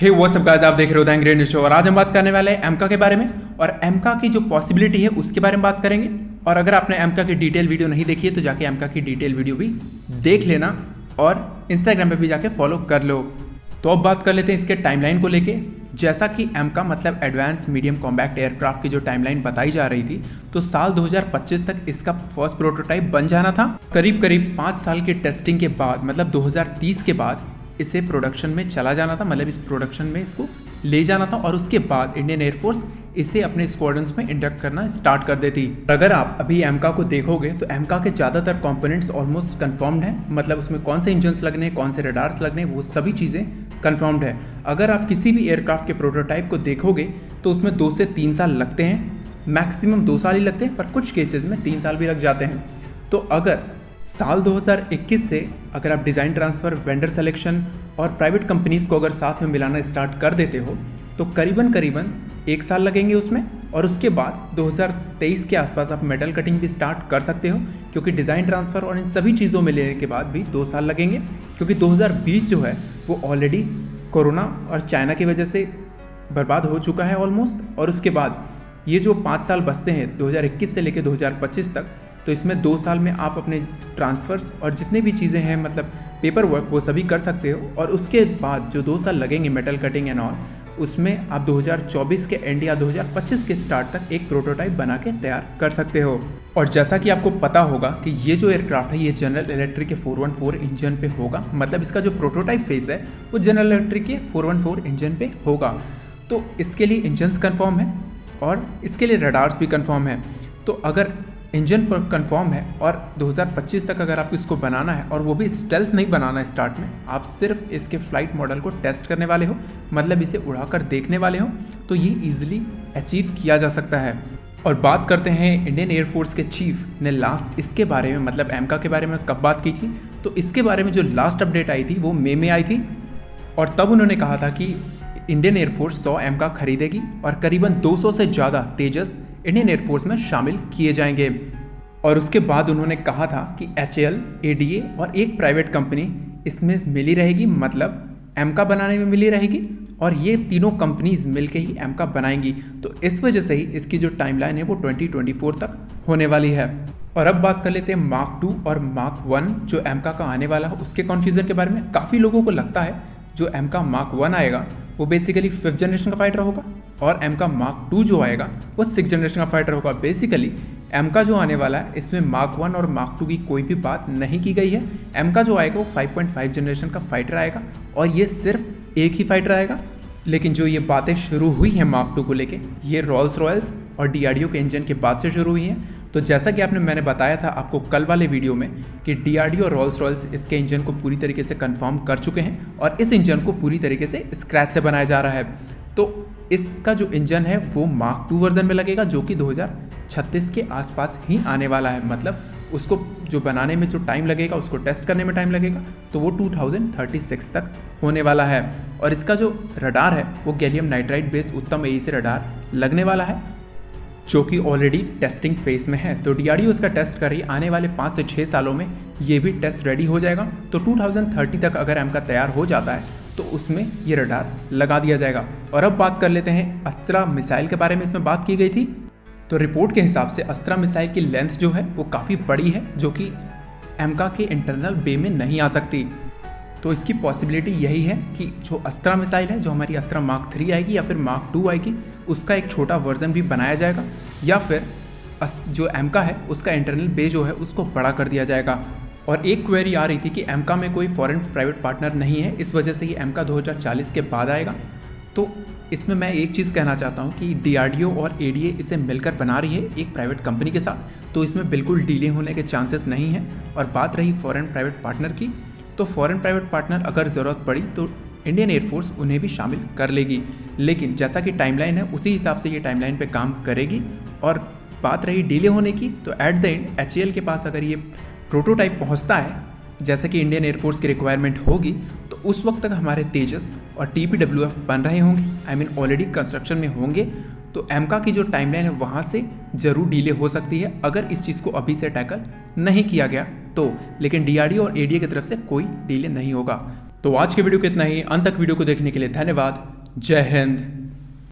Hey what's up guys, आप देख रहे हो द एंग्री न्यूज़ शो और आज हम बात करने वाले हैं एमका के बारे में और एमका की जो पॉसिबिलिटी है उसके बारे में बात करेंगे। और अगर आपने एमका की डिटेल वीडियो नहीं देखी है तो जाके एमका की डिटेल वीडियो भी देख लेना और इंस्टाग्राम पे भी जाके फॉलो कर लो। तो अब बात कर लेते हैं इसके टाइमलाइन को लेके। जैसा कि एमका मतलब एडवांस मीडियम कॉम्बैक्ट एयरक्राफ्ट की जो टाइमलाइन बताई जा रही थी, तो साल 2025 तक इसका फर्स्ट प्रोटोटाइप बन जाना था। करीब करीब 5 साल की टेस्टिंग के बाद मतलब 2030 के बाद इसे प्रोडक्शन में चला जाना था, मतलब इस प्रोडक्शन में इसको ले जाना था और उसके बाद इंडियन एयरफोर्स इसे अपने स्क्वाड्रंस में इंडक्ट करना स्टार्ट कर देती। अगर आप अभी एमका को देखोगे तो एमका के ज़्यादातर कंपोनेंट्स ऑलमोस्ट कंफर्म्ड हैं, मतलब उसमें कौन से इंजन्स लगने कौन से रडार्स लगने वो सभी चीज़ें कंफर्म्ड है। अगर आप किसी भी एयरक्राफ्ट के प्रोटोटाइप को देखोगे तो उसमें 2 से 3 साल लगते हैं, मैक्सिमम 2 साल ही लगते हैं, पर कुछ केसेस में 3 साल भी लग जाते हैं। तो अगर साल 2021 से अगर आप डिज़ाइन ट्रांसफ़र, वेंडर सिलेक्शन और प्राइवेट कंपनीज़ को अगर साथ में मिलाना स्टार्ट कर देते हो तो करीबन 1 साल लगेंगे उसमें। और उसके बाद 2023 के आसपास आप मेटल कटिंग भी स्टार्ट कर सकते हो, क्योंकि डिज़ाइन ट्रांसफ़र और इन सभी चीज़ों में लेने के बाद भी 2 साल लगेंगे, क्योंकि 2020 जो है वो ऑलरेडी कोरोना और चाइना की वजह से बर्बाद हो चुका है ऑलमोस्ट। और उसके बाद ये जो 5 साल बचते हैं 2021 से लेकर 2025 तक, तो इसमें 2 साल में आप अपने ट्रांसफ़र्स और जितने भी चीज़ें हैं मतलब पेपर वर्क वो सभी कर सकते हो। और उसके बाद जो 2 साल लगेंगे मेटल कटिंग एंड ऑल, उसमें आप 2024 के एंड या 2025 के स्टार्ट तक एक प्रोटोटाइप बना के तैयार कर सकते हो। और जैसा कि आपको पता होगा कि ये जो एयरक्राफ्ट है ये जनरल इलेक्ट्रिक के 414 इंजन पे होगा, मतलब इसका जो प्रोटोटाइप फेस है वो जनरल इलेक्ट्रिक के 414 इंजन पे होगा। तो इसके लिए इंजन्स कन्फर्म है और इसके लिए रडार्स भी कन्फर्म है। तो अगर इंजन पर कंफर्म है और 2025 तक अगर आपको इसको बनाना है, और वो भी स्टेल्थ नहीं बनाना है स्टार्ट में, आप सिर्फ इसके फ्लाइट मॉडल को टेस्ट करने वाले हो, मतलब इसे उड़ाकर देखने वाले हो, तो ये इजीली अचीव किया जा सकता है। और बात करते हैं इंडियन एयरफोर्स के चीफ ने लास्ट इसके बारे में मतलब एमका के बारे में कब बात की थी, तो इसके बारे में जो लास्ट अपडेट आई थी वो मई में आई थी। और तब उन्होंने कहा था कि इंडियन एयरफोर्स 100 एमका खरीदेगी और करीबन 200 से ज़्यादा तेजस इंडियन एयरफोर्स में शामिल किए जाएंगे। और उसके बाद उन्होंने कहा था कि HAL, ADA और एक प्राइवेट कंपनी इसमें मिली रहेगी, मतलब एमका बनाने में मिली रहेगी, और ये तीनों कंपनीज मिलके ही एमका बनाएंगी। तो इस वजह से ही इसकी जो टाइमलाइन है वो 2024 तक होने वाली है। और अब बात कर लेते हैं मार्क 2 और मार्क 1 जो एमका का आने वाला है उसके कन्फ्यूज़न के बारे में। काफ़ी लोगों को लगता है जो एमका मार्क 1 आएगा वो बेसिकली 5th जनरेशन का फाइटर होगा और एमका मार्क 2 जो आएगा वो 6th जनरेशन का फाइटर होगा। बेसिकली एमका जो आने वाला है इसमें मार्क 1 और मार्क 2 की कोई भी बात नहीं की गई है। एमका जो आएगा वो 5.5 जनरेशन का फाइटर आएगा और ये सिर्फ एक ही फाइटर आएगा। लेकिन जो ये बातें शुरू हुई हैं मार्क 2 को लेके, ये रोल्स रॉयल्स और DRDO के इंजन के बाद से शुरू हुई हैं। तो जैसा कि मैंने बताया था आपको कल वाले वीडियो में कि DRDO और रोल्स रॉयल्स इसके इंजन को पूरी तरीके से कंफर्म कर चुके हैं और इस इंजन को पूरी तरीके से स्क्रैच से बनाया जा रहा है। तो इसका जो इंजन है वो मार्क 2 वर्जन में लगेगा, जो कि 2036 के आसपास ही आने वाला है। मतलब उसको जो बनाने में जो टाइम लगेगा, उसको टेस्ट करने में टाइम लगेगा, तो वो 2036 तक होने वाला है। और इसका जो रडार है वो गैलियम नाइट्राइड बेस्ड उत्तम AEC रडार लगने वाला है, जो कि ऑलरेडी टेस्टिंग फेज में है। तो DRDO इसका टेस्ट कर रही है, आने वाले 5 से 6 सालों में ये भी टेस्ट रेडी हो जाएगा। तो 2030 तक अगर एमका तैयार हो जाता है तो उसमें ये रडार लगा दिया जाएगा। और अब बात कर लेते हैं अस्त्रा मिसाइल के बारे में, इसमें बात की गई थी। तो रिपोर्ट के हिसाब से अस्त्रा मिसाइल की लेंथ जो है वो काफ़ी बड़ी है, जो कि एमका के इंटरनल बे में नहीं आ सकती। तो इसकी पॉसिबिलिटी यही है कि जो अस्त्रा मिसाइल है, जो हमारी अस्त्रा मार्क 3 आएगी या फिर मार्क 2 आएगी, उसका एक छोटा वर्जन भी बनाया जाएगा, या फिर जो एमका है उसका इंटरनल बे जो है उसको बड़ा कर दिया जाएगा। और एक क्वेरी आ रही थी कि एमका में कोई फॉरेन प्राइवेट पार्टनर नहीं है, इस वजह से ये एमका 2040 के बाद आएगा। तो इसमें मैं एक चीज़ कहना चाहता हूँ कि DRDO और ADA इसे मिलकर बना रही है एक प्राइवेट कंपनी के साथ, तो इसमें बिल्कुल डिले होने के चांसेस नहीं हैं। और बात रही फॉरेन प्राइवेट पार्टनर की, तो फॉरेन प्राइवेट पार्टनर अगर ज़रूरत पड़ी तो इंडियन एयरफोर्स उन्हें भी शामिल कर लेगी। लेकिन जैसा कि टाइमलाइन है उसी हिसाब से ये टाइमलाइन पे काम करेगी। और बात रही डिले होने की, तो एट द एंड HAL के पास अगर ये प्रोटोटाइप पहुंचता है जैसे कि इंडियन एयरफोर्स की रिक्वायरमेंट होगी, तो उस वक्त तक हमारे तेजस और TPWF बन रहे होंगे, आई मीन ऑलरेडी कंस्ट्रक्शन में होंगे। तो एमका की जो टाइमलाइन है वहाँ से ज़रूर डिले हो सकती है अगर इस चीज़ को अभी से टैकल नहीं किया गया तो। लेकिन DRDO और ADA की तरफ से कोई डिले नहीं होगा। तो आज के वीडियो को इतना ही। अंत तक वीडियो को देखने के लिए धन्यवाद। जय हिंद।